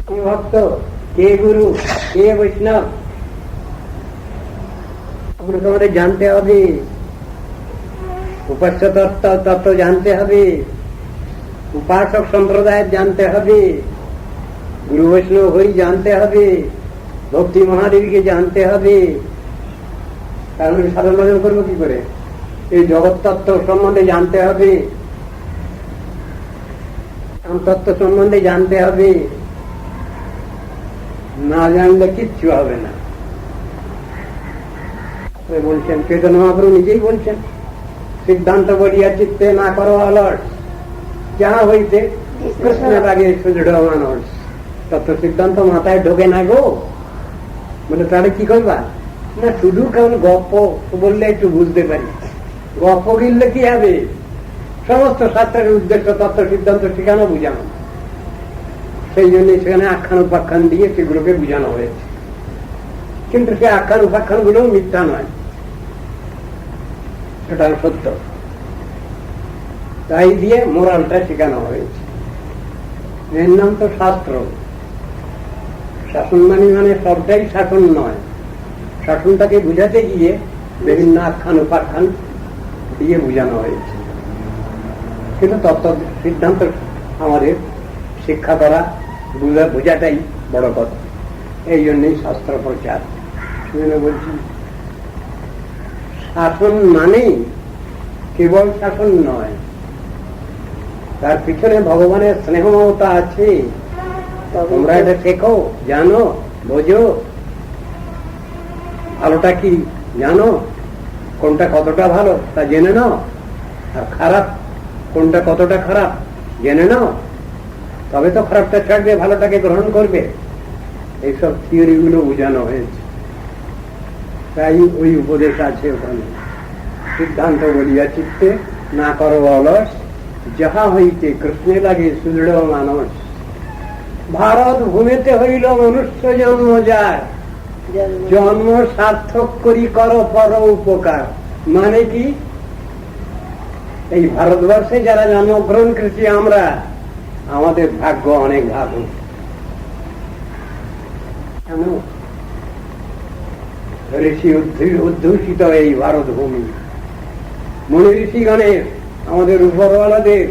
কে ভক্ত, কে গুরু, কে বৈষ্ণব, আপনাকে আমাদের জানতে হবে। উপাস্য তত্ত্ব জানতে হবে, উপাসক সম্প্রদায় জানতে হবে, গুরু বৈষ্ণব হরি জানতে হবে, ভক্তি মহাদেবীকে জানতে হবে। কারণ সাধন ভজন করবো কি করে? এই জগৎ তত্ত্ব সম্বন্ধে জানতে হবে, তত্ত্ব সম্বন্ধে জানতে হবে। না জানলে কিচ্ছু হবে না। বলছেন চৈতন্য মহাপ্রভু নিজেই বলছেন, সিদ্ধান্ত বলিয়া চিত্তে না করো অলস, যাহা হইতে কৃষ্ণের আগে সুদৃঢ় মানুষ। তত্ত্ব সিদ্ধান্ত মাথায় ঢোকে না গো। বলে তাহলে কি করবা? না শুধু কেমন গল্প বললে একটু বুঝতে পারি, গল্প গিললে কি হবে? সমস্ত শাস্ত্রের উদ্দেশ্য তত্ত্ব সিদ্ধান্ত ঠিকানা বুঝানো। সেই জন্য সেখানে আখ্যান উপাখ্যান দিয়ে সেগুলোকে বুঝানো হয়েছে। কিন্তু সে আখ্যান উপাখ্যান গুলো মিথ্যা নয়, সেটা সত্য। তাই দিয়ে মোরালটা শেখানো হয়েছে। এর নাম তো শাস্ত্র। শাসন মানে সবটাই শাসন নয়। শাসনটাকে বুঝাতে গিয়ে বিভিন্ন আখ্যান উপাখ্যান দিয়ে বুঝানো হয়েছে। কিন্তু তত্ত্ব সিদ্ধান্ত আমাদের শিক্ষা করা বোঝাটাই বড় কথা। এই জন্যই শাস্ত্র প্রচার। বলছি শাসন মানেই কেবল শাসন নয়, তার পিছনে ভগবানের স্নেহ মমতা আছে। তোমরা এটা শেখো, জানো, বোঝো। ভালোটা কি জানো, কোনটা কতটা ভালো তা জেনে নাও, আর খারাপ কোনটা কতটা খারাপ জেনে নাও, তবে তো খারাপটা ছাড়বে, ভালোটাকে গ্রহণ করবে। এইসব থিওরি গুলো বোঝানো হয়েছে। তাই ওই উপদেশ আছে ওখানে, সিদ্ধান্ত বলিয়া চিত্তে না করো অলস, যাহা হইতে কৃষ্ণে লাগে সুদৃঢ় মানুষ। ভারত ভূমিতে হইল মনুষ্য জন্ম যার, জন্ম সার্থক করি করো পর উপকার। মানে কি? এই ভারতবর্ষে যারা জন্মগ্রহণ করেছি আমরা, আমাদের ভাগ্য অনেক ভালো। কেন? ঋষি উদ্ধূষিত এই ভারত ভূমি, মনি ঋষিগণের, আমাদের উপরওয়ালাদের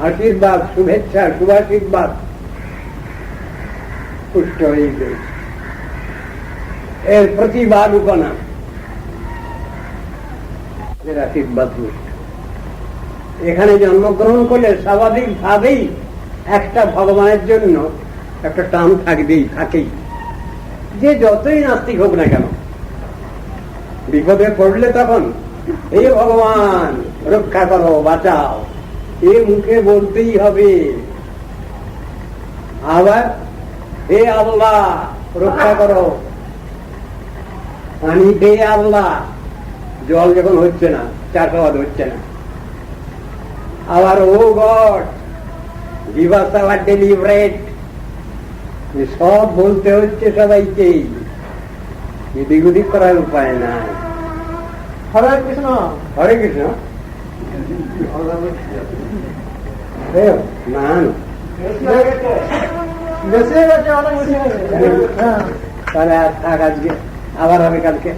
আশীর্বাদ, শুভেচ্ছা, শুভাশীর্বাদ পুষ্ট হয়ে গেছে। এর প্রতিবাদুকনা আশীর্বাদ পুষ্ট। এখানে জন্মগ্রহণ করলে স্বাভাবিক ভাবেই একটা ভগবানের জন্য একটা টান থাকবেই, থাকেই। যে যতই নাস্তিক হোক না কেন, বিপদে পড়লে তখন হে ভগবান রক্ষা করো, বাঁচাও, এ মুখে বলতেই হবে। আবার হে আল্লাহ রক্ষা করো, পানি হে আল্লাহ, জল যখন হচ্ছে না, চাষাবাদ হচ্ছে না, আবার ও God give us our daily bread. সব বলতে হচ্ছে সবাইকেই, এদিক ওদিক করার উপায় নাই। হরে কৃষ্ণ, হরে কৃষ্ণ। না তাহলে আর থাক, আজকে আবার হবে কালকে,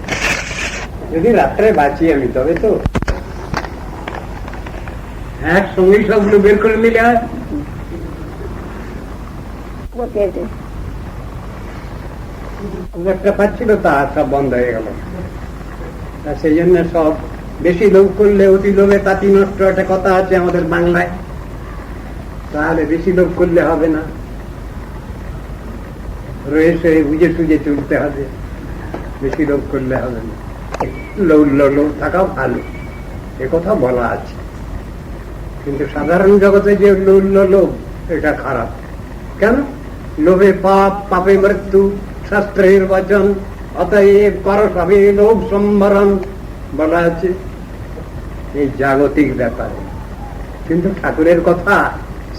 যদি রাত্রে বাঁচি আমি, তবে তো একসঙ্গেই সবগুলো বের করে নিলে হয়। একটা পাচ্ছিল, তা সব বন্ধ হয়ে গেল। সেই জন্য সব বেশি লোভ করলে অতি লোভে তাঁতি নষ্ট, একটা কথা আছে আমাদের বাংলায়। তাহলে বেশি লোভ করলে হবে না, রয়েছে বুঝে সুঝে চলতে হবে, বেশি লোভ করলে হবে না। লোভ থাকাও ভালো, এ কথা বলা আছে। কিন্তু সাধারণ জগতে যে লোভ, এটা খারাপ। কেন? লোভে পাপ, পাপে মৃত্যু, শাস্ত্রের বচন, অতএব কর সবে লোভ সম্বরণ বলা আছে এই জাগতিক ব্যাপারে। কিন্তু ঠাকুরের কথা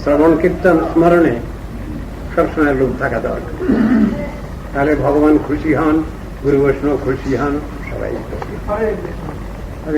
শ্রবণ কীর্তন স্মরণে সবসময় লোভ থাকা দরকার। তাহলে ভগবান খুশি হন, গুরু বৈষ্ণব খুশি হন, সবাই খুশি হন।